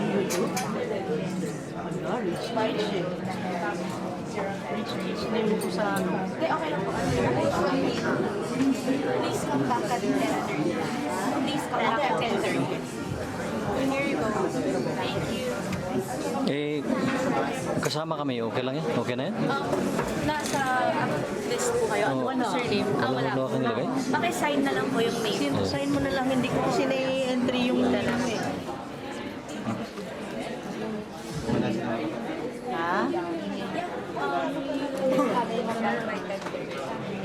YouTube? Ano, Richh. Richh, name mo ko sa ano. Hindi, okay lang po. Please come back at 10:30. Please come back at 10:30. Here you go. Thank you. Kasama kami, okay lang yan? Okay na yan? Nasa list po kayo. Ano Wala. surname? Wala Wala akong nilagay? Paki-sign na lang po yung name. Sign mo na lang, hindi ko kasi na-entry yung dalawa eh. Ha?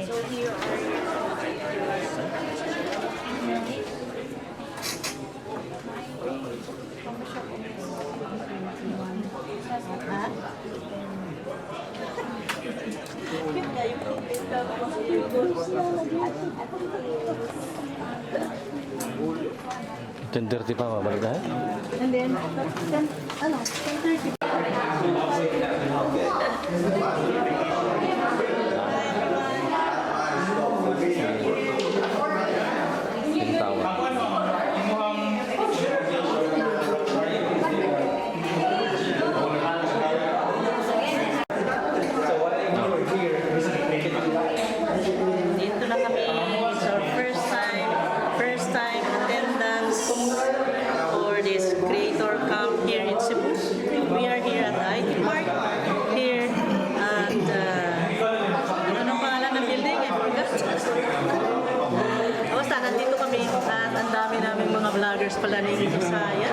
So here Ha? $10.30 pa, mabalik na yan? And then, 10:30. Dito na kami. It's our first time attendance for this creator camp here in Cebu. We are here at the IT Park here and ano pangalan ng building? I forgot. Basta nandito kami at ang dami naming mga vloggers pala na yung Bisaya.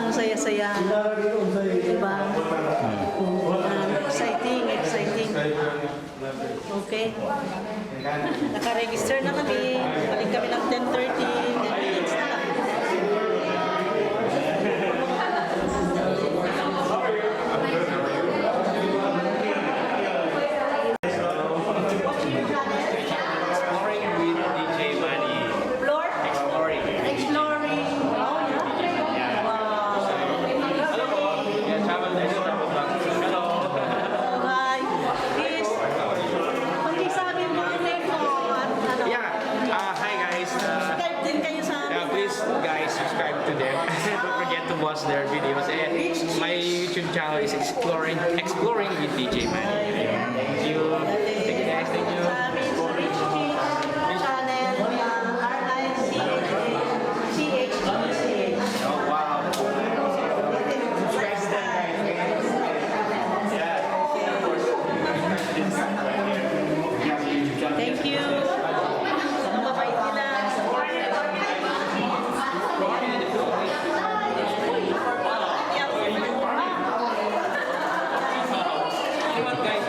Ang saya-saya. Diba? Exciting. Okay. Naka-register na kami. Balik kami ng 10:30. 10 minutes na lang. Exploring. Oh, yeah. Wow. Hi. Please. Pag-isabi mo ang name mo at ano. Hi guys. Subscribe din kayo sa amin. Please guys subscribe to them. Don't forget to watch their videos. And my YouTube channel is exploring with DJ Manny. Thank you. Thank you guys. Thank you. Sa amin, sa Richh channel, R-I-C-H-E-C-H. Oh wow. Thank you. Mababait nila. Guys,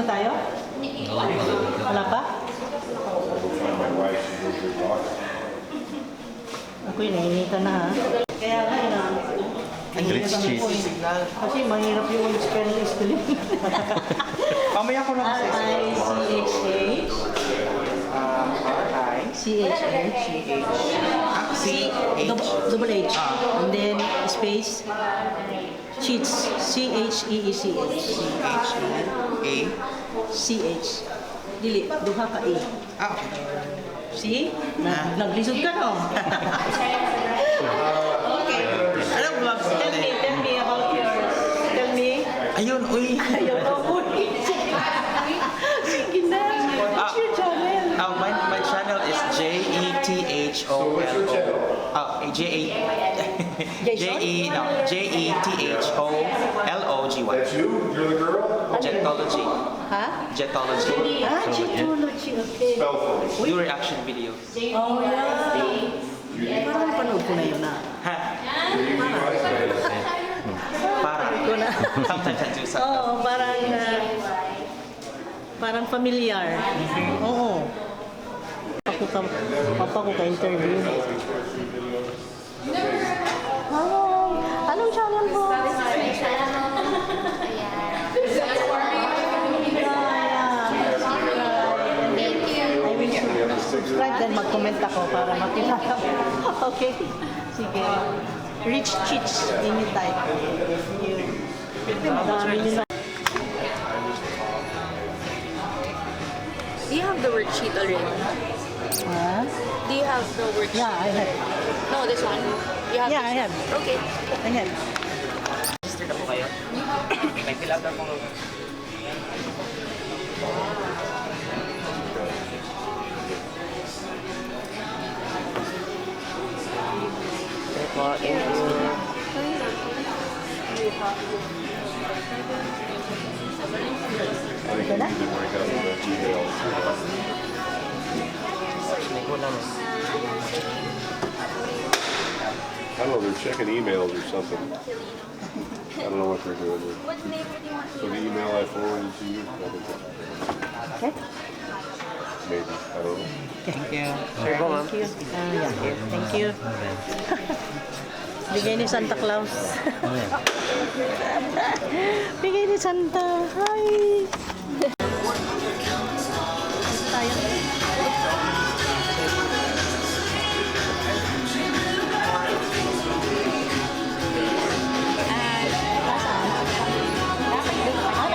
na tayo? Wala pa? Ako'y nainitan na ha. Kaya nga yun Richh, Cheech. kasi mahirap yung spelling. Mamaya ko lang kasi. R-I-C-H-H. C-H-H. Double H. And then space. Cheech. C-H-E-E-C-H. A. C-H. Dili, duha ka A. Okay. See? Naglisod ka no? Okay. Anong vlogs Tell me about yours. Tell me. Ayun, uy. Ayaw ka po. Sige na. What's your channel? My channel is Jetholo. Jethology. That's you? You're the girl? Jetology. Ha? Jetology. Ah, Jetology. Okay. Spell for me. Do reaction videos. Oh, yeah. Parang napanood ko na yun na. Ha? Para. Ko na. Sometimes I do something. Oo, parang familiar. Oo. Papa ko ka-interview. Anong channel mo? Subscribe then mag-comment ako para makilala ko. Okay? Sige. Richh, Cheech, anytime. Madami nila. Do you have the worksheet already? Ha? Do you have the worksheet? Yeah, I have. No, this one. You have Yeah, this I have. one? Okay. I have. Sister na po kayo? May fill out na po. Ito na? I don't know, they're checking emails or something. I don't know what they're doing. What name do you want? So the email I forwarded to you, Okay. maybe, I don't know. Thank you. Thank you. Yeah. Thank you. Bigay ni Santa Claus. Bigay ni Santa. Hi! Tayo.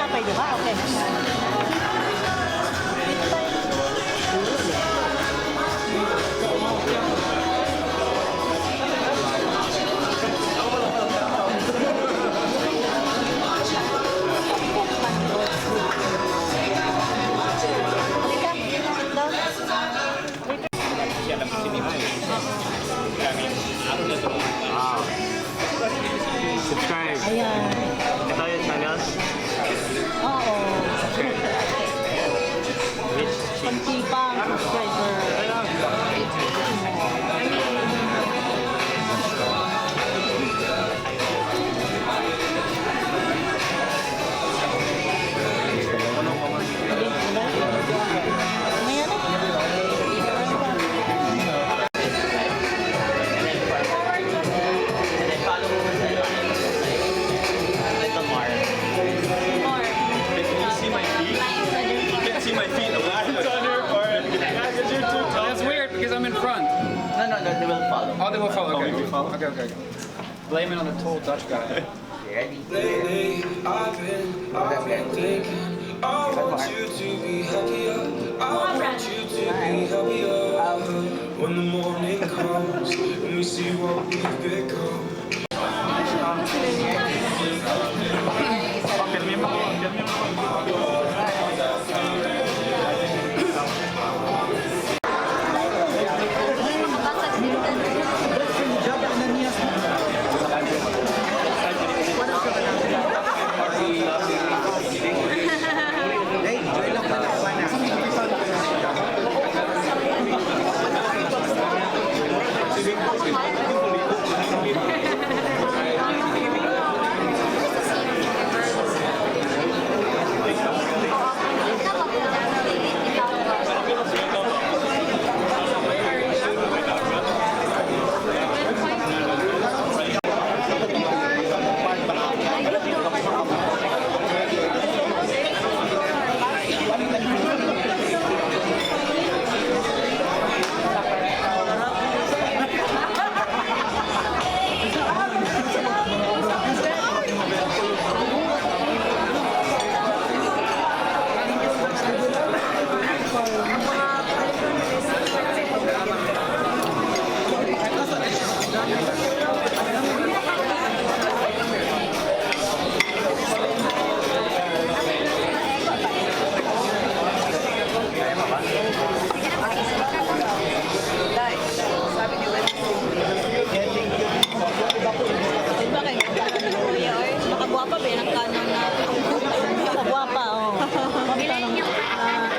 Napay, di ba? Okay. Subscribe. Ayan. Ito yung channel. Oo. Richh, Konti pa ang subscriber. That's weird because I'm in front. No, they will follow. Oh, they will follow. Okay, okay. Blame it on the tall Dutch guy. Ready? Lately, I've been thinking, I want you to be happier. I want you to be happier. When the morning comes and we see what we've become. Nice to see you.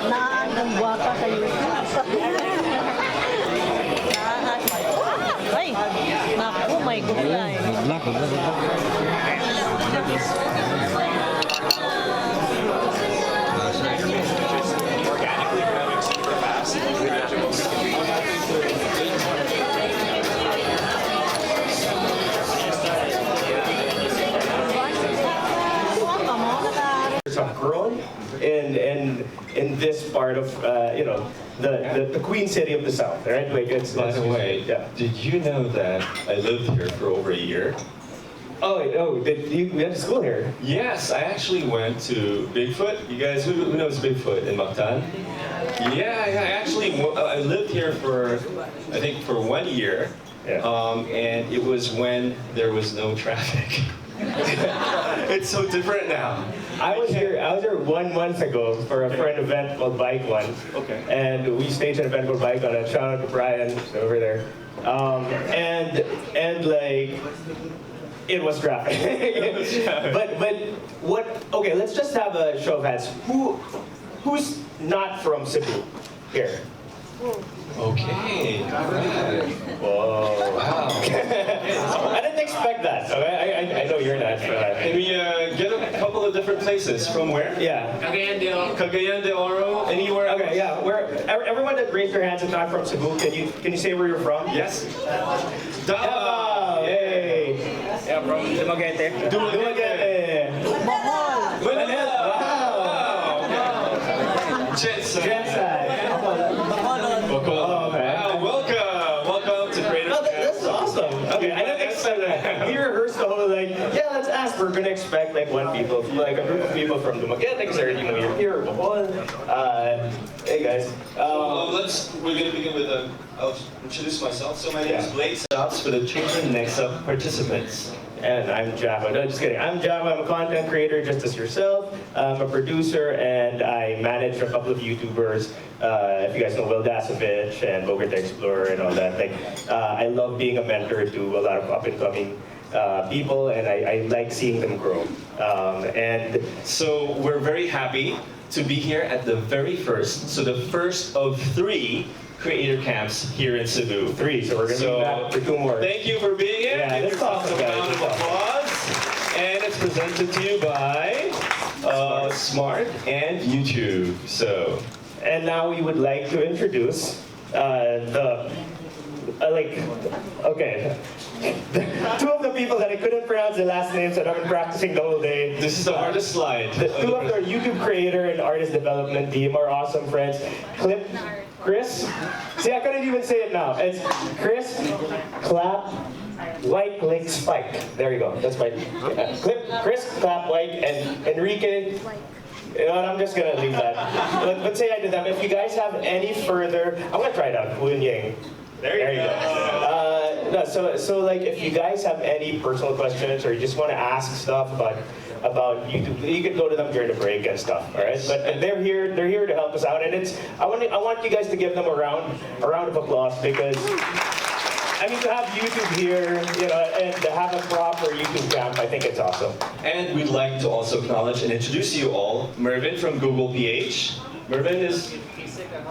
Naan ng guwapa sa YouTube. Ay, naku, may gulay. Organically growing super fast. Vegetables can be have grown in this part of you know the Queen City of the South, right? Like it's. By the way, yeah. did you know that I lived here for over a year? Oh, did you went to school here? Yes, I actually went to Bigfoot. You guys, who knows Bigfoot in Mactan? Yeah, I lived here for, I think, for 1 year. Yeah. And it was when there was no traffic. It's so different now. I was here 1 month ago for a friend event called Bike One. Okay. And we staged an event called Bike One. And shout out to Brian who's over there. And like it was traffic. but what? Okay, let's just have a show of hands. Who's not from Cebu here? Okay. Whoa. Wow. I didn't expect that. Okay? I know you're not. Can we get a couple of different places? From where? Yeah. Cagayan de Oro. Anywhere? Okay, yeah. Everyone that raised their hands and not from Cebu, can you say where you're from? Yes. Davao. Yay. Yeah, from Dumaguete. Dumaguete. Bohol. Wow. Genocide. Oh, okay. Wow, welcome to Creative. Oh, that's awesome. Okay, I didn't expect that. We rehearsed the whole yeah, let's ask. We're gonna expect like a group of people from Dumaguete, because you're here, Bohol. Hey guys. We're gonna begin with I'll introduce myself. So my name is Blake. Stops for the children next up participants. And I'm Java. No, just kidding. I'm Java. I'm a content creator, just as yourself. I'm a producer, and I manage a couple of YouTubers. If you guys know Will Dasovich and Bogart the Explorer and all that. Like, I love being a mentor to a lot of up-and-coming people, and I like seeing them grow. And so we're very happy to be here at the very first. So the first of 3 creator camps here in Cebu. 3, so we're going to be back for 2 more. Thank you for being here. Yeah, Give that's yourself awesome, a round of applause. And it's presented to you by Smart and YouTube. So, and now we would like to introduce okay. 2 of the people that I couldn't pronounce their last names that I've been practicing the whole day. this is the hardest slide. The 2 of our YouTube creator and artist development team, our awesome friends, Chris. See, I couldn't even say it now. It's Chris, Klapwijk, Spike. There you go. That's my Chris, Klapwijk, and Enrique. You know what, I'm just gonna leave that. But say hi to them. If you guys have any further, I'm gonna try it out. Kunyang. There you go. No, so like if you guys have any personal questions or you just want to ask stuff about YouTube, you can go to them during the break and stuff. All right, but they're here to help us out, and I want you guys to give them a round of applause, because I mean, to have YouTube here, and to have a proper YouTube camp, I think it's awesome. And we'd like to also acknowledge and introduce you all. Mervin from Google PH. Mervin is...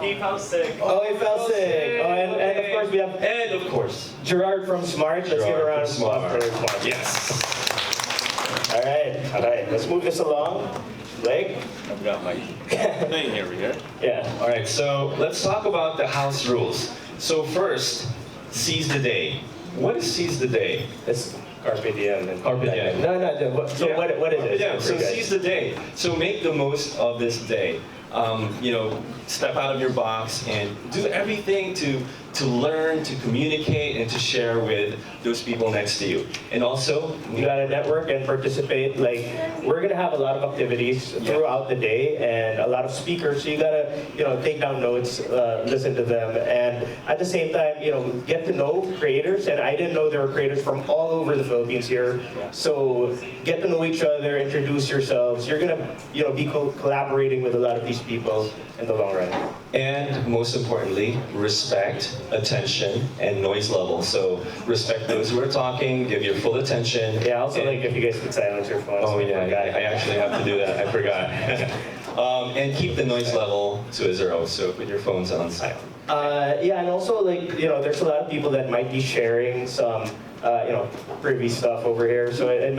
He fell sick. Oh, he fell sick. Oh, and of course we have... And of course, Gerard from Smart. Let's give a round of applause for Smart. yes. All right. Let's move this along. Blake? I've got my thing here. Yeah. All right, so let's talk about the house rules. So first, seize the day. What is seize the day? It's Carpe Diem. And Carpe Diem. No. So what is it? Yeah, so seize the day. So make the most of this day. Step out of your box and do everything to learn, to communicate, and to share with those people next to you. And also, you gotta network and participate. Like, we're gonna have a lot of activities throughout the day and a lot of speakers. So you gotta, take down notes, listen to them, and at the same time, get to know creators. And I didn't know there were creators from all over the Philippines here. So get to know each other, introduce yourselves. You're gonna, be collaborating with a lot of these people in the long run. And most importantly, respect, attention, and noise level. So respect those who are talking, give your full attention. Yeah, also like if you guys could silence your phones. Oh yeah, I actually have to do that, I forgot. And keep the noise level to a 0, so put your phones on silent. Yeah, and also there's a lot of people that might be sharing some privy stuff over here. So it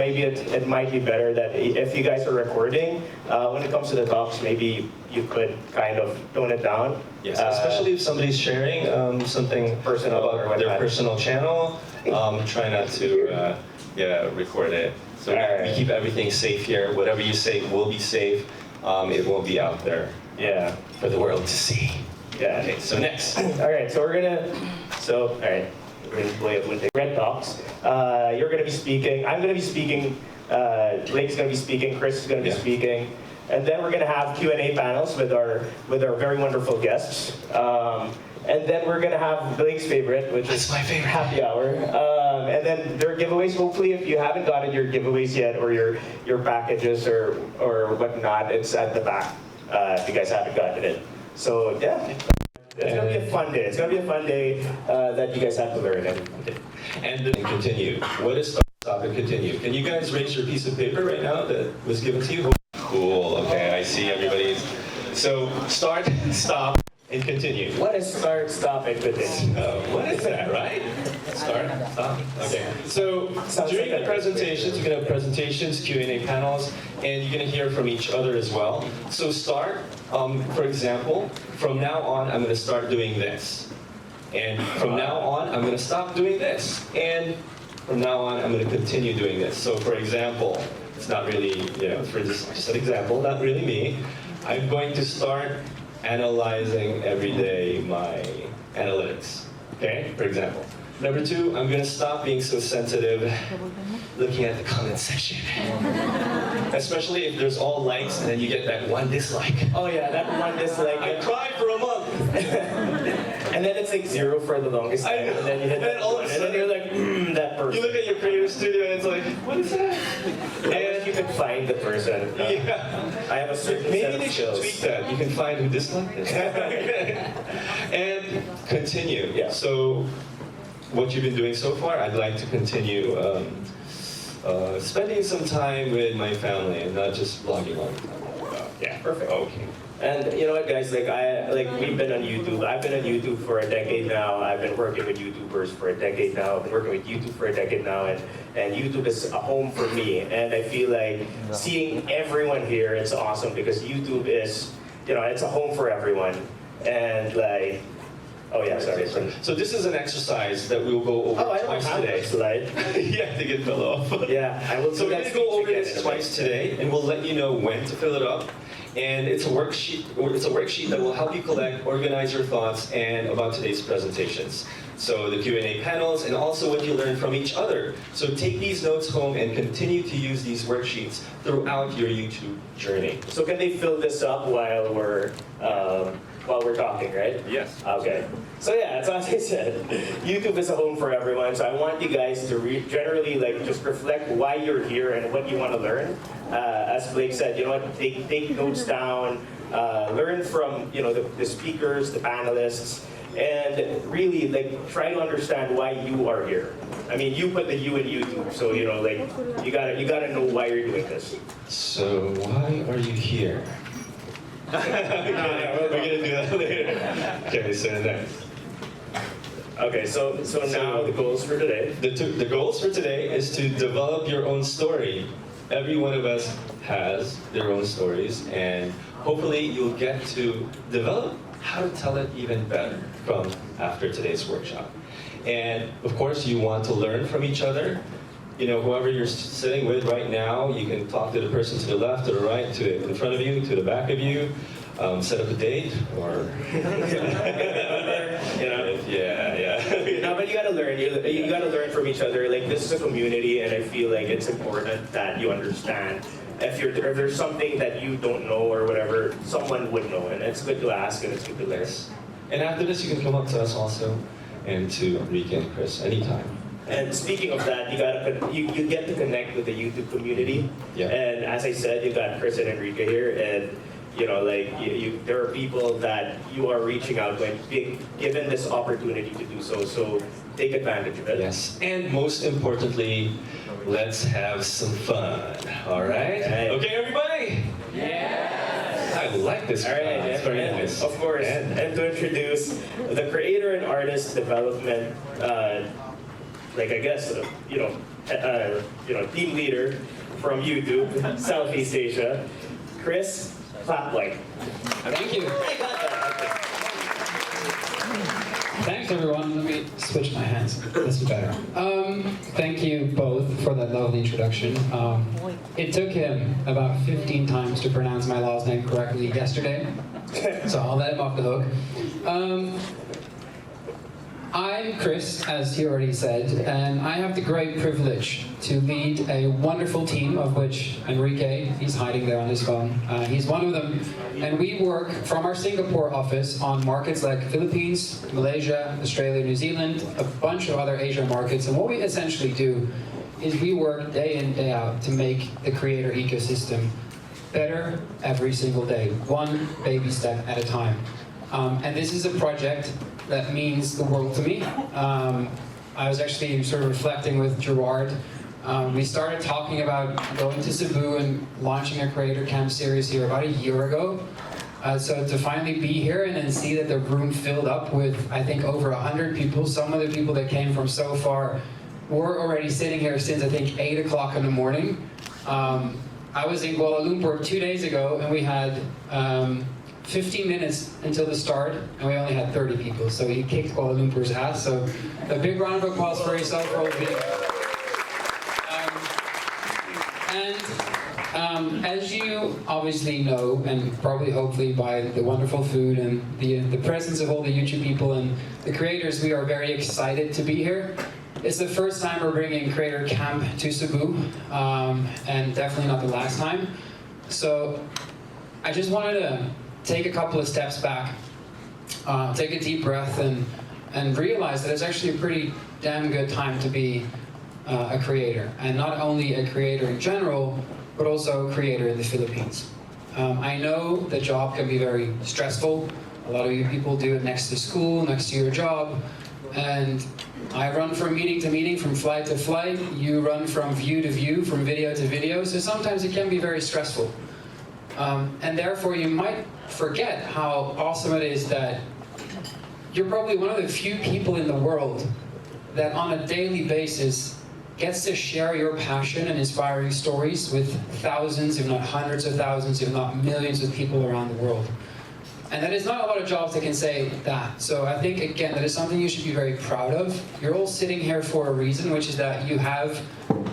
might be better that if you guys are recording, when it comes to the talks, maybe you could kind of tone it down. Yes, especially if somebody's sharing something personal about their personal channel. Try not to record it. So we keep everything safe here. Whatever you say will be safe. It won't be out there. Yeah, for the world to see. Yeah. Okay, so next. All right, so we're gonna play it with the Red Talks. You're gonna be speaking. I'm gonna be speaking. Blake's gonna be speaking. Chris is gonna be speaking, and then we're gonna have Q&A panels with our very wonderful guests. And then we're gonna have Blake's favorite, which is my favorite, happy hour. And then there are giveaways. Hopefully, if you haven't gotten your giveaways yet, or your packages or whatnot, it's at the back. If you guys haven't gotten it. So yeah, it's gonna be a fun day. It's gonna be a fun day that you guys have to learn. And then continue. What is start, stop, and continue? Can you guys raise your piece of paper right now that was given to you? Cool. Okay, I see everybody's. So start, stop, and continue. What is start, stop, and continue? What is that, right? Start, stop. Okay. So during the presentations, you're gonna have presentations, Q&A panels, and you're gonna hear from each other as well. So start, for example, from now on, I'm gonna start doing this. And from now on, I'm gonna stop doing this. And from now on, I'm gonna continue doing this. So for example, it's not really, for just an example, not really me. I'm going to start analyzing every day my analytics, okay, for example. Number 2, I'm gonna stop being so sensitive looking at the comment section. Especially if there's all likes and then you get that one dislike. Oh yeah, that one dislike. I cried for a month. And then it's like 0 for the longest time. And then you hit that all one, of a and then sudden, you're like, that person. You look at your creative studio and it's like, what is that? And you can find the person. Yeah. I have a certain Maybe set of they should skills. tweak that. You can find who disliked it. And continue. Yeah. So what you've been doing so far, I'd like to continue spending some time with my family and not just vlogging all the time. Yeah, perfect. Okay. And you know what, guys? We've been on YouTube. I've been on YouTube for a decade now. I've been working with YouTubers for a decade now. I've been working with YouTube for a decade now, and YouTube is a home for me. And I feel like seeing everyone here, it's awesome because YouTube is, it's a home for everyone. And like, oh yeah, sorry. So this is an exercise that we'll go over twice today. Slide. Yeah, to get filled off. Yeah, I will. So we're going to go over this twice today, and we'll let you know when to fill it up. And it's a worksheet. It's a worksheet that will help you collect, organize your thoughts, and about today's presentations. So the Q&A panels, and also what you learn from each other. So take these notes home and continue to use these worksheets throughout your YouTube journey. So can they fill this up while we're talking, right? Yes. Okay. So yeah, as I said, YouTube is a home for everyone. So I want you guys to generally just reflect why you're here and what you want to learn. As Blake said, take notes down, learn from the speakers, the panelists, and really try to understand why you are here. I mean, you put the you in YouTube, so you gotta know why you're doing this. So why are you here? We're gonna do that later. Okay, so next. Okay, so now the goals for today. The goals for today is to develop your own story. Every one of us has their own stories, and hopefully you'll get to develop how to tell it even better from after today's workshop. And of course, you want to learn from each other. Whoever you're sitting with right now, you can talk to the person to the left, to the right, to in front of you, to the back of you. Set up a date, or yeah. No, but you gotta learn. You gotta learn from each other. This is a community, and I feel like it's important that you understand. If there's something that you don't know or whatever, someone would know, and it's good to ask and it's good to learn. And after this, you can come up to us also, and to Richh and Chris anytime. And speaking of that, you get to connect with the YouTube community. Yeah. And as I said, you got Chris and Enrique here, and there are people that you are reaching out when being given this opportunity to do so. So take advantage of it. Yes. And most importantly, let's have some fun. All right? Okay. Okay, everybody? Yes! I like this. All right, It's very and nice. of course. And to introduce the creator and artist development, like I guess, team leader from YouTube, Southeast Asia, Chris Klapwijk. Thank you. Thanks everyone. Let me switch my hands. This is better. Thank you both for that lovely introduction. It took him about 15 times to pronounce my last name correctly yesterday, so I'll let him off the hook. I'm Chris, as he already said, and I have the great privilege to lead a wonderful team, of which Enrique, he's hiding there on his phone, he's one of them, and we work from our Singapore office on markets like Philippines, Malaysia, Australia, New Zealand, a bunch of other Asian markets, and what we essentially do is we work day in, day out to make the creator ecosystem better every single day, one baby step at a time. And this is a project that means the world to me. I was actually sort of reflecting with Gerard. We started talking about going to Cebu and launching a creator camp series here about a year ago. So to finally be here and then see that the room filled up with, I think, over 100 people. Some of the people that came from so far were already sitting here since, I think, 8 o'clock in the morning. I was in Kuala Lumpur 2 days ago, and we had 15 minutes until the start, and we only had 30 people, so he kicked Kuala Lumpur's ass. So a big round of applause for yourself for all of you. As you obviously know, and probably hopefully by the wonderful food and the presence of all the YouTube people and the creators, we are very excited to be here. It's the first time we're bringing Creator Camp to Cebu, and definitely not the last time. So I just wanted to take a couple of steps back, take a deep breath, and realize that it's actually a pretty damn good time to be a creator. And not only a creator in general, but also a creator in the Philippines. I know the job can be very stressful. A lot of you people do it next to school, next to your job. And I run from meeting to meeting, from flight to flight. You run from view to view, from video to video. So sometimes it can be very stressful. And therefore you might forget how awesome it is that you're probably one of the few people in the world that on a daily basis gets to share your passion and inspiring stories with thousands, if not hundreds of thousands, if not millions of people around the world. And that is not a lot of jobs that can say that. So I think, again, that is something you should be very proud of. You're all sitting here for a reason, which is that you have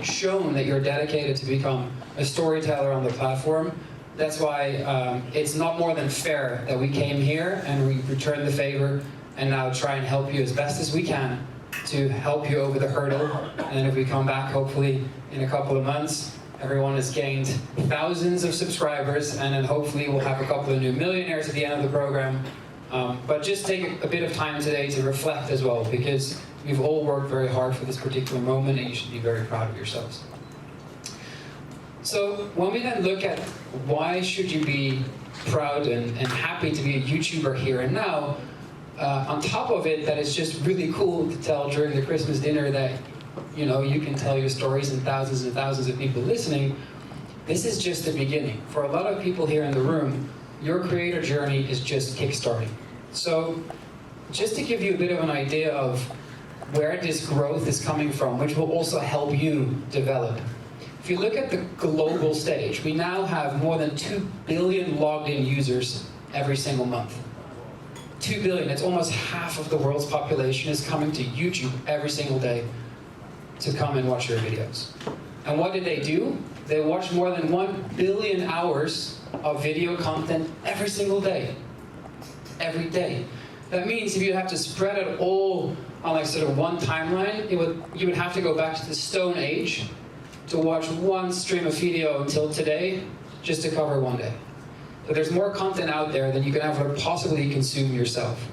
shown that you're dedicated to become a storyteller on the platform. That's why it's not more than fair that we came here and we returned the favor and now try and help you as best as we can to help you over the hurdle. And then if we come back, hopefully in a couple of months, everyone has gained thousands of subscribers, and then hopefully we'll have a couple of new millionaires at the end of the program. But just take a bit of time today to reflect as well, because we've all worked very hard for this particular moment, and you should be very proud of yourselves. So when we then look at why should you be proud and happy to be a YouTuber here and now, on top of it, that it's just really cool to tell during the Christmas dinner that you can tell your stories and thousands of people listening. This is just the beginning. For a lot of people here in the room, your creator journey is just kickstarting. So just to give you a bit of an idea of where this growth is coming from, which will also help you develop. If you look at the global stage, we now have more than 2 billion logged in users every single month. 2 billion, it's almost half of the world's population is coming to YouTube every single day to come and watch your videos. And what do? They watch more than 1 billion hours of video content every single day. Every day. That means if you have to spread it all on like sort of one timeline, you would have to go back to the Stone Age to watch one stream of video until today, just to cover one day. So there's more content out there than you can ever possibly consume yourself.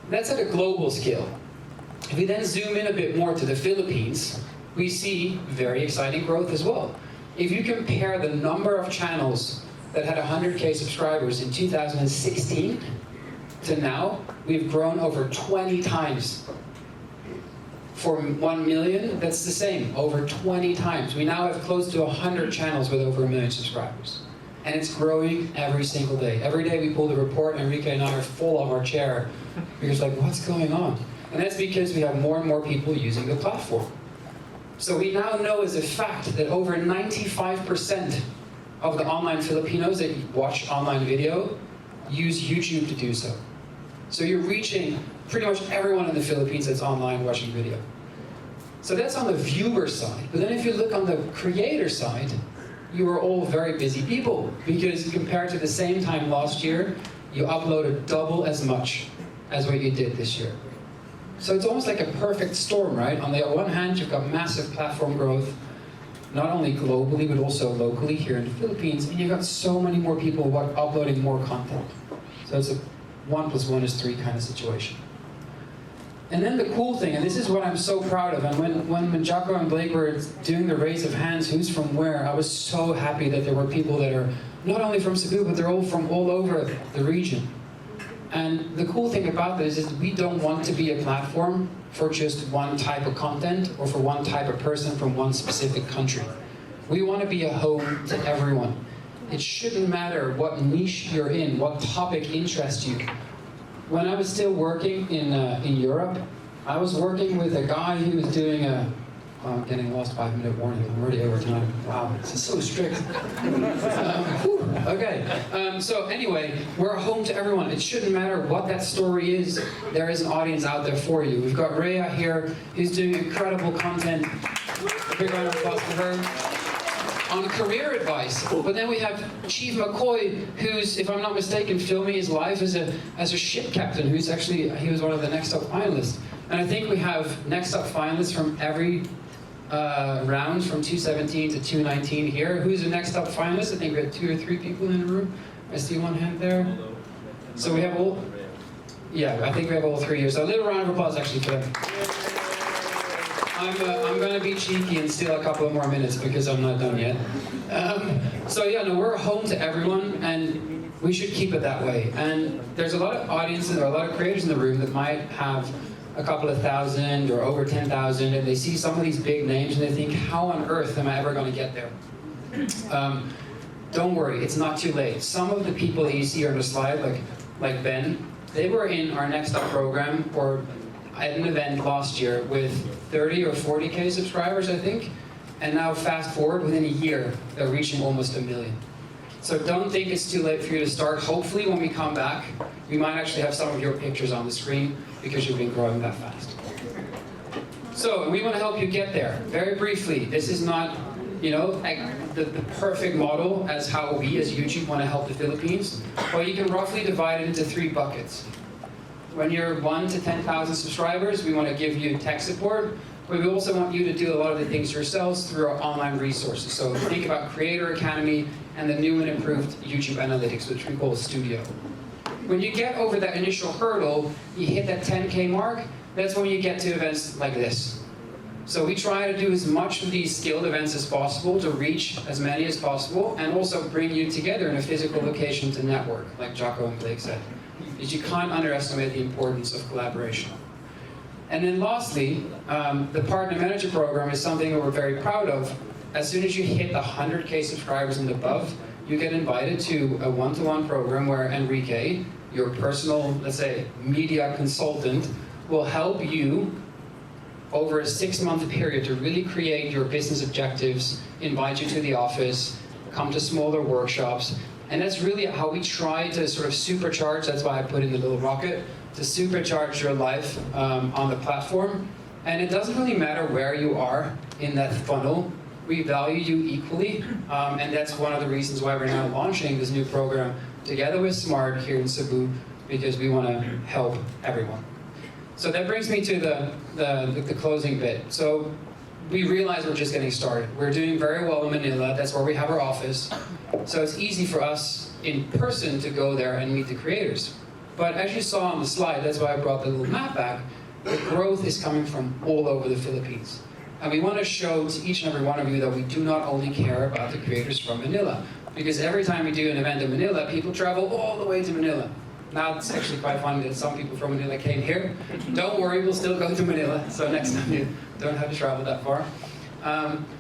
That's at a global scale. If we then zoom in a bit more to the Philippines, we see very exciting growth as well. If you compare the number of channels that had 100K subscribers in 2016 to now, we've grown over 20 times. For 1 million, that's the same, over 20 times. We now have close to 100 channels with over 1 million subscribers. And it's growing every single day. Every day we pull the report, and Enrique and I are full of our chair. Because like, what's going on? And that's because we have more and more people using the platform. So we now know as a fact that over 95% of the online Filipinos that watch online video use YouTube to do so. So you're reaching pretty much everyone in the Philippines that's online watching video. So that's on the viewer side. But then if you look on the creator side, you are all very busy people, because compared to the same time last year, you uploaded double as much as what you did this year. So it's almost like a perfect storm, right? On the one hand, you've got massive platform growth, not only globally, but also locally here in the Philippines, and you've got so many more people uploading more content. So it's a 1 + 1 = 3 kind of situation. And then the cool thing, and this is what I'm so proud of, and when Jako and Blake were doing the raise of hands, who's from where, I was so happy that there were people that are not only from Cebu, but they're all from all over the region. And the cool thing about this is we don't want to be a platform for just one type of content or for one type of person from one specific country. We want to be a home to everyone. It shouldn't matter what niche you're in, what topic interests you. When I was still working in Europe, I was working with a guy who was doing a... Oh, I'm getting lost, 5-minute warning. I'm already over time. Wow, this is so strict. Okay, so anyway, we're a home to everyone. It shouldn't matter what that story is. There is an audience out there for you. We've got Rhea here, who's doing incredible content. A big round of applause for her. On career advice. But then we have Chief McCoy, who's, if I'm not mistaken, filming his life as a ship captain, who's actually, he was one of the Next Up finalists. And I think we have Next Up finalists from every round from 2017 to 2019 here. Who's the Next Up finalist? I think we had 2 or 3 people in the room. I see one hand there. So we have all, yeah, I think we have all 3 here. So a little round of applause actually for them. I'm going to be cheeky and steal a couple of more minutes because I'm not done yet. So yeah, no, we're a home to everyone, and we should keep it that way. And there's a lot of audiences or a lot of creators in the room that might have a couple of thousand or over 10,000, and they see some of these big names and they think, how on earth am I ever going to get there? Don't worry, it's not too late. Some of the people that you see on the slide, like Ben, they were in our Next Up program or at an event last year with 30 or 40K subscribers, I think. And now fast forward, within a year, they're reaching almost 1 million. So don't think it's too late for you to start. Hopefully when we come back, we might actually have some of your pictures on the screen because you've been growing that fast. So we want to help you get there. Very briefly, this is not, you know, the perfect model as how we as YouTube want to help the Philippines, but you can roughly divide it into 3 buckets. When you're 1 to 10,000 subscribers, we want to give you tech support, but we also want you to do a lot of the things yourselves through our online resources. So think about Creator Academy and the new and improved YouTube Analytics, which we call Studio. When you get over that initial hurdle, you hit that 10K mark, that's when you get to events like this. So we try to do as much of these skilled events as possible to reach as many as possible and also bring you together in a physical location to network, like Jako and Blake said. Because you can't underestimate the importance of collaboration. And then lastly, the Partner Manager Program is something that we're very proud of. As soon as you hit 100K subscribers and above, you get invited to a one-to-one program where Enrique, your personal, let's say, media consultant, will help you over a 6-month period to really create your business objectives, invite you to the office, come to smaller workshops. And that's really how we try to sort of supercharge, that's why I put in the little rocket, to supercharge your life on the platform. And it doesn't really matter where you are in that funnel. We value you equally, and that's one of the reasons why we're now launching this new program together with Smart here in Cebu, because we want to help everyone. So that brings me to the closing bit. So we realize we're just getting started. We're doing very well in Manila, that's where we have our office. So it's easy for us in person to go there and meet the creators. But as you saw on the slide, that's why I brought the little map back, the growth is coming from all over the Philippines. And we want to show to each and every one of you that we do not only care about the creators from Manila. Because every time we do an event in Manila, people travel all the way to Manila. Now it's actually quite funny that some people from Manila came here. Don't worry, we'll still go to Manila, so next time you don't have to travel that far.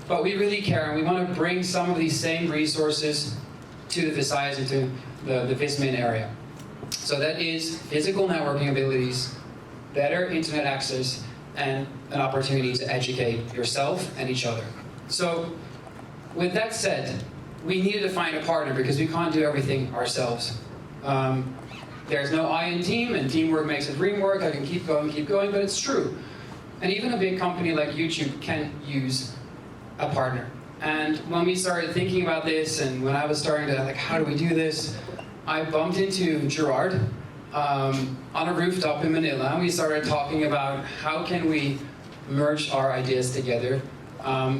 But we really care, and we want to bring some of these same resources to the Visayas and to the Vismin area. So that is physical networking abilities, better internet access, and an opportunity to educate yourself and each other. So with that said, we needed to find a partner because we can't do everything ourselves. There's no I in team, and teamwork makes the dream work. I can keep going, but it's true. And even a big company like YouTube can use a partner. And when we started thinking about this, and when I was starting to, like, how do we do this? I bumped into Gerard on a rooftop in Manila, and we started talking about how can we merge our ideas together,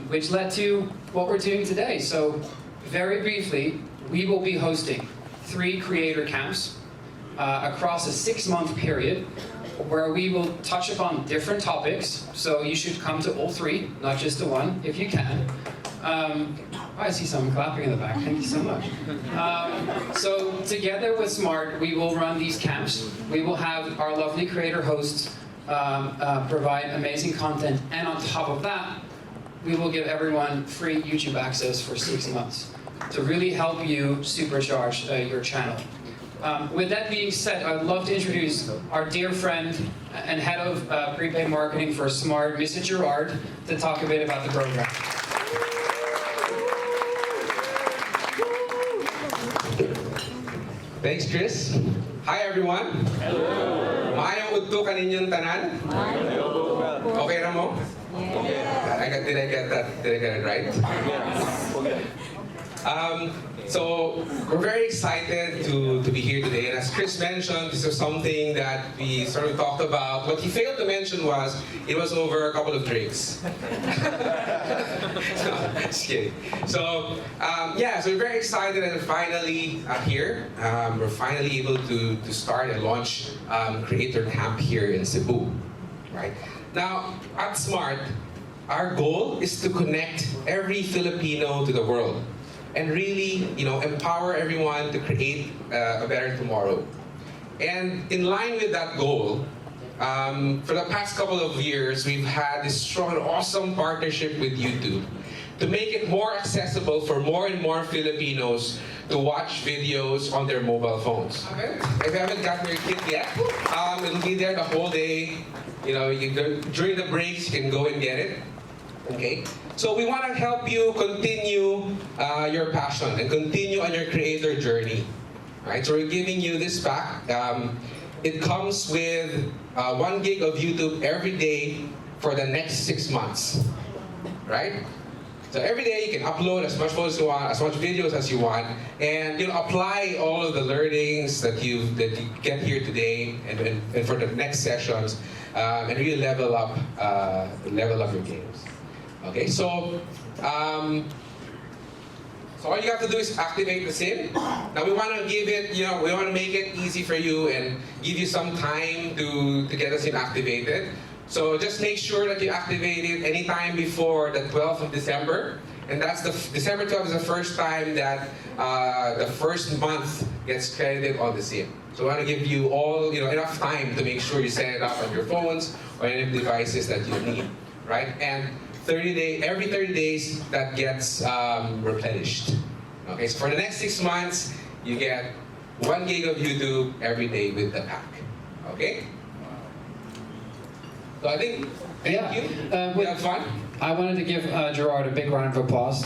which led to what we're doing today. So very briefly, we will be hosting 3 creator camps across a 6-month period where we will touch upon different topics. So you should come to all 3, not just the one, if you can. I see someone clapping in the back. Thank you so much. So together with Smart, we will run these camps. We will have our lovely creator hosts provide amazing content, and on top of that, we will give everyone free YouTube access for 6 months to really help you supercharge your channel. With that being said, I'd love to introduce our dear friend and head of prepaid marketing for Smart, Mr. Gerard, to talk a bit about the program. Thanks, Chris. Hi, everyone. Hello. Maayong udto kaninyong tanan? Okay na mo? Yeah. Did I get that? Did I get it right? Yes. So we're very excited to be here today, and as Chris mentioned, this is something that we sort of talked about. What he failed to mention was it was over a couple of drinks. No, just kidding. So yeah, so we're very excited and finally here. We're finally able to start and launch Creator Camp here in Cebu. Right now at Smart, our goal is to connect every Filipino to the world, and really, empower everyone to create a better tomorrow. And in line with that goal, for the past couple of years, we've had this strong and awesome partnership with YouTube to make it more accessible for more and more Filipinos to watch videos on their mobile phones. If you haven't gotten your kit yet, it'll be there the whole day. During the breaks, you can go and get it. Okay, so we want to help you continue your passion and continue on your creator journey. Right, so we're giving you this pack. It comes with 1 gig of YouTube every day for the next 6 months. Right, so every day you can upload as much photos you want, as much videos as you want, and apply all of the learnings that you get here today and for the next sessions, and really level up your games. Okay, so all you have to do is activate the SIM. Now we want to give it, we want to make it easy for you and give you some time to get the SIM activated. So just make sure that you activate it anytime before the 12th of December. And that's December 12th is the first time that the first month gets credited on the SIM. So we want to give you all, enough time to make sure you set it up on your phones or any devices that you need, right? And every 30 days that gets replenished. Okay, so for the next 6 months, you get 1 gig of YouTube every day with the pack. Okay? So I think, thank you. We have fun. I wanted to give Gerard a big round of applause.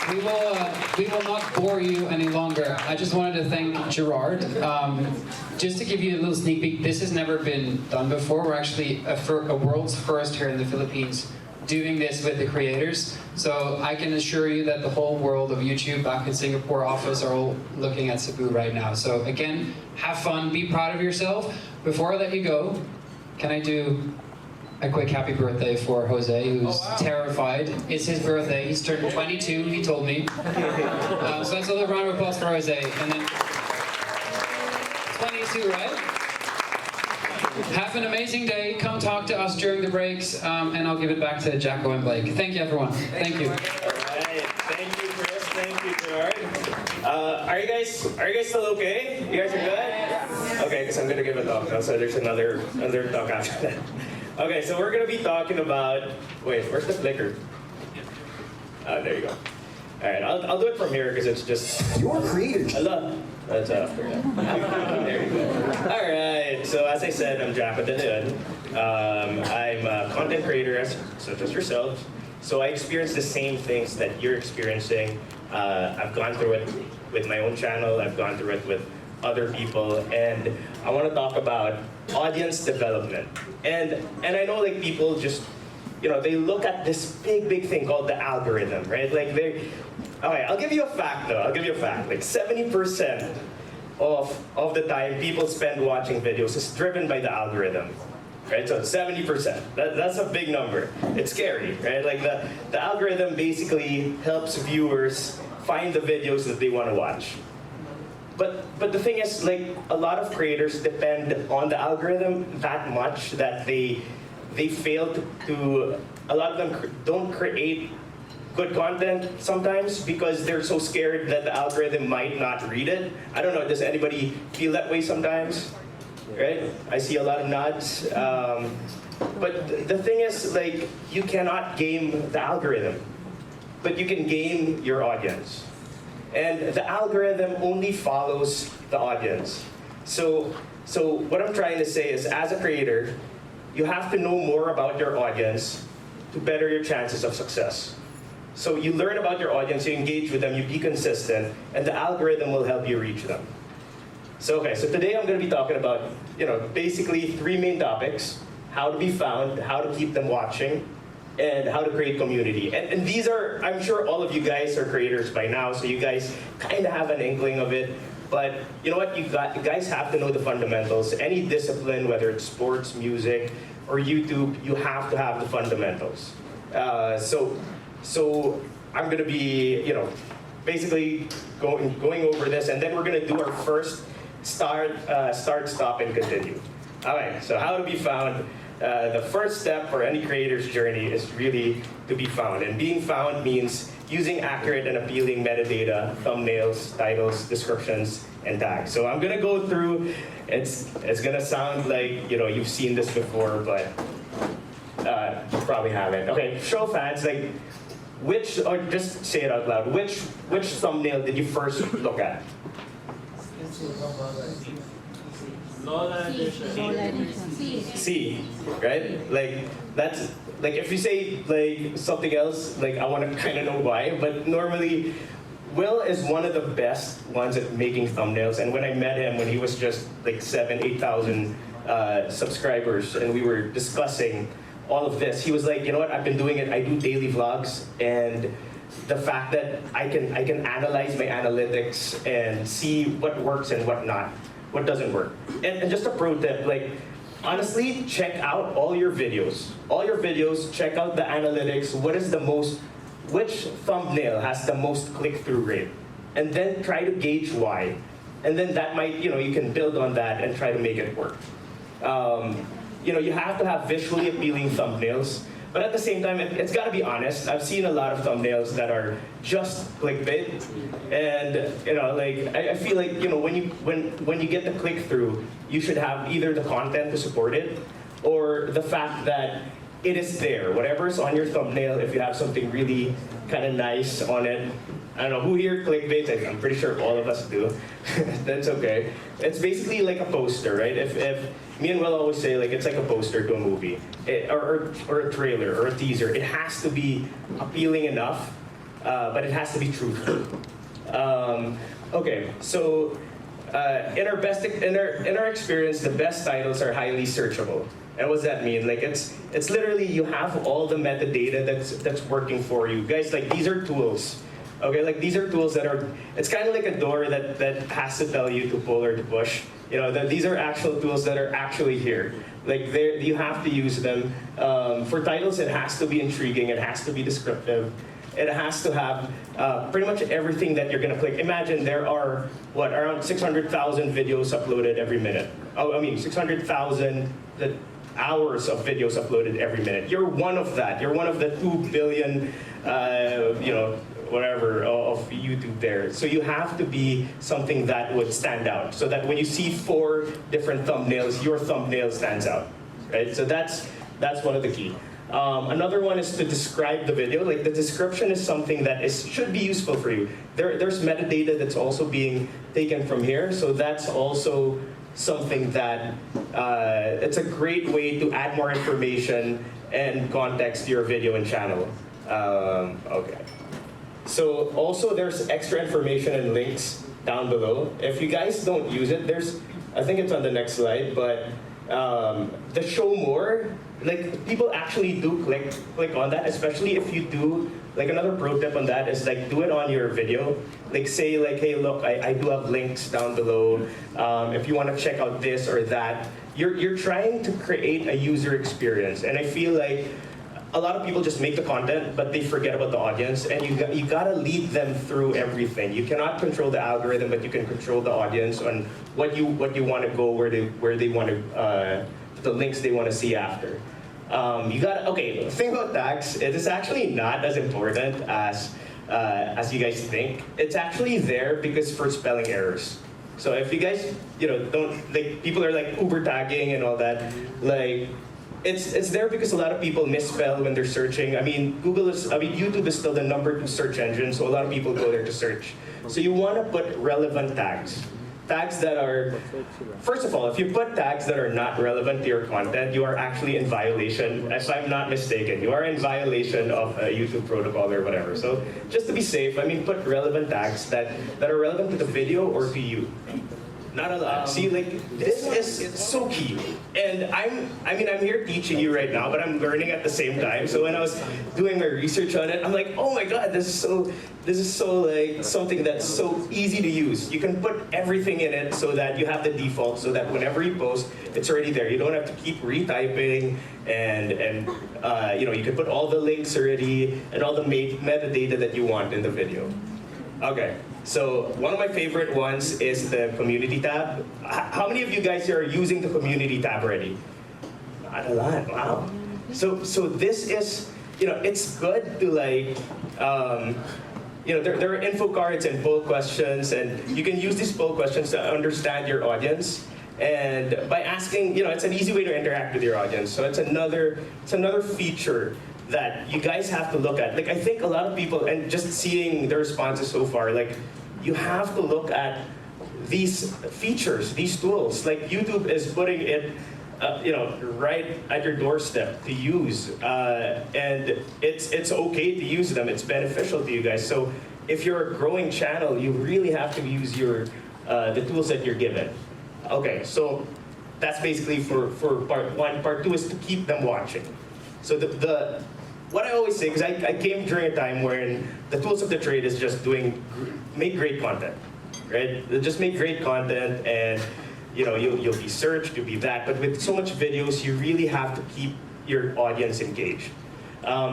We will not bore you any longer. I just wanted to thank Gerard. Just to give you a little sneak peek, this has never been done before. We're actually a world's first here in the Philippines doing this with the creators. So I can assure you that the whole world of YouTube back in Singapore office are all looking at Cebu right now. So again, have fun, be proud of yourself. Before I let you go, can I do a quick happy birthday for Jose, who's terrified. It's his birthday. He's turned 22, he told me. So that's a little round of applause for Jose. And then 22, right? Have an amazing day. Come talk to us during the breaks, and I'll give it back to Jako and Blake. Thank you, everyone. Thank you. All right. Thank you, Chris. Thank you, Gerard. Are you guys still okay? You guys are good? Okay, because I'm gonna give a talk now. So there's another talk after that. Okay, so we're gonna be talking about. Wait, where's the flicker? There you go. All right, I'll do it from here because it's just your creators. I love. That's after that. There you go. All right. So as I said, I'm Jako de Leon. I'm a content creator, such as yourselves. So I experience the same things that you're experiencing. I've gone through it with my own channel. I've gone through it with other people, and I want to talk about audience development. And I know like people just, you know, they look at this big thing called the algorithm, right? Like okay, I'll give you a fact though. I'll give you a fact. Like 70% of the time people spend watching videos is driven by the algorithm, right? So 70%. That's a big number. It's scary, right? Like the algorithm basically helps viewers find the videos that they want to watch. But the thing is, like, a lot of creators depend on the algorithm that much that they fail to a lot of them don't create good content sometimes because they're so scared that the algorithm might not read it. I don't know, does anybody feel that way sometimes? Right? I see a lot of nods. But the thing is, like, you cannot game the algorithm, but you can game your audience. And the algorithm only follows the audience. So what I'm trying to say is, as a creator, you have to know more about your audience to better your chances of success. So you learn about your audience, you engage with them, you be consistent, and the algorithm will help you reach them. So today I'm going to be talking about, basically 3 main topics: how to be found, how to keep them watching, and how to create community. And these are, I'm sure all of you guys are creators by now, so you guys kind of have an inkling of it. But you know what, you guys have to know the fundamentals. Any discipline, whether it's sports, music, or YouTube, you have to have the fundamentals. So I'm going to be, basically going over this, and then we're going to do our first start, stop, and continue. All right, so how to be found. The first step for any creator's journey is really to be found. And being found means using accurate and appealing metadata, thumbnails, titles, descriptions, and tags. So I'm gonna go through, it's gonna sound like, you've seen this before, but you probably haven't. Okay, show fans, like, or just say it out loud, which thumbnail did you first look at? C, right? Like, that's, like, if you say, like, something else, like, I want to kind of know why, but normally, Will is one of the best ones at making thumbnails, and when I met him, when he was just, like, 8,000 subscribers, and we were discussing all of this, he was like, you know what, I've been doing it, I do daily vlogs, and the fact that I can analyze my analytics and see what works and what not. What doesn't work. And just a pro tip, like, honestly, check out all your videos. All your videos, check out the analytics. Which thumbnail has the most click-through rate? And then try to gauge why. And then that might, you can build on that and try to make it work. You have to have visually appealing thumbnails. But at the same time, it's got to be honest. I've seen a lot of thumbnails that are just clickbait, and I feel like when you get the click through, you should have either the content to support it, or the fact that it is there. Whatever's on your thumbnail, if you have something really kind of nice on it. I don't know who here clickbaits. I'm pretty sure all of us do. That's okay. It's basically like a poster, right? If me and Will always say, like, it's like a poster to a movie, or a trailer, or a teaser. It has to be appealing enough, but it has to be truthful. Okay, so in our experience, the best titles are highly searchable. And what does that mean? Like, it's literally you have all the metadata that's working for you, guys. Like, these are tools. Okay, like, these are tools that are, it's kind of like a door that has to tell you to pull or to push. These are actual tools that are actually here. Like, you have to use them. For titles, it has to be intriguing, it has to be descriptive. It has to have pretty much everything that you're gonna click. Imagine there are, around 600,000 videos uploaded every minute. 600,000 hours of videos uploaded every minute. You're one of that. You're one of the 2 billion, whatever, of YouTube there. So you have to be something that would stand out, so that when you see 4 different thumbnails, your thumbnail stands out, right? So that's one of the key. Another one is to describe the video. Like the description is something that should be useful for you. There's metadata that's also being taken from here, so that's also something that it's a great way to add more information and context to your video and channel. Okay. So also there's extra information and links down below. If you guys don't use it, I think it's on the next slide, but the show more, like people actually do click on that, especially if you do, like another pro tip on that is like do it on your video. Like say like, hey look, I do have links down below. If you want to check out this or that, you're trying to create a user experience. And I feel like a lot of people just make the content, but they forget about the audience, and you gotta lead them through everything. You cannot control the algorithm, but you can control the audience on what you want to go, where they want to, the links they want to see after. The thing about tags, it is actually not as important as you guys think. It's actually there because for spelling errors. So if you guys, don't, like, people are like Uber tagging and all that, like, it's there because a lot of people misspell when they're searching. I mean, YouTube is still the #2 search engine, so a lot of people go there to search. So you want to put relevant tags. Tags that are, first of all, if you put tags that are not relevant to your content, you are actually in violation, if I'm not mistaken. You are in violation of a YouTube protocol or whatever. So just to be safe, I mean, put relevant tags that are relevant to the video or to you. Not a lot. See, like, this is so key. And I'm here teaching you right now, but I'm learning at the same time. So when I was doing my research on it, I'm like, oh my God, this is so like something that's so easy to use. You can put everything in it so that you have the default, so that whenever you post, it's already there. You don't have to keep retyping, and you can put all the links already and all the metadata that you want in the video. Okay. So one of my favorite ones is the community tab. How many of you guys are using the community tab already? Not a lot, wow. So this is, it's good to like, there are info cards and poll questions, and you can use these poll questions to understand your audience. And by asking, it's an easy way to interact with your audience. So it's another feature that you guys have to look at. Like, I think a lot of people, and just seeing the responses so far, like, you have to look at these features, these tools. Like, YouTube is putting it, right at your doorstep to use. And it's okay to use them. It's beneficial to you guys. So if you're a growing channel, you really have to use the tools that you're given. Okay, so that's basically for part one. Part two is to keep them watching. So what I always say, because I came during a time when the tools of the trade is just make great content, right? Just make great content, and you'll be searched, you'll be that. But with so much videos, you really have to keep your audience engaged.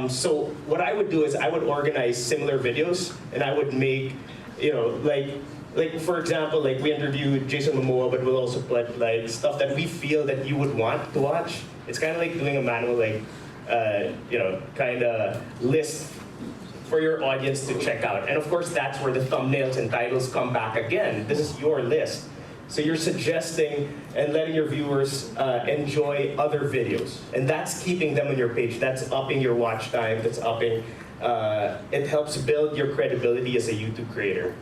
So what I would do is I would organize similar videos, and I would make, like for example, like we interviewed Jason Momoa, but we'll also put like stuff that we feel that you would want to watch. It's kind of like doing a manual, like, kind of list for your audience to check out. And of course, that's where the thumbnails and titles come back again. This is your list. So you're suggesting and letting your viewers enjoy other videos. And that's keeping them on your page. That's upping your watch time. That's upping, it helps build your credibility as a YouTube creator.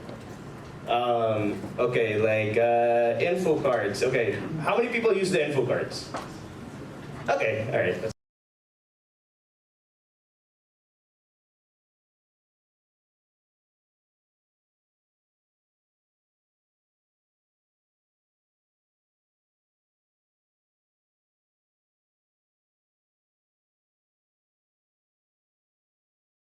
Okay, like info cards. Okay, how many people use the info cards? Okay, all right,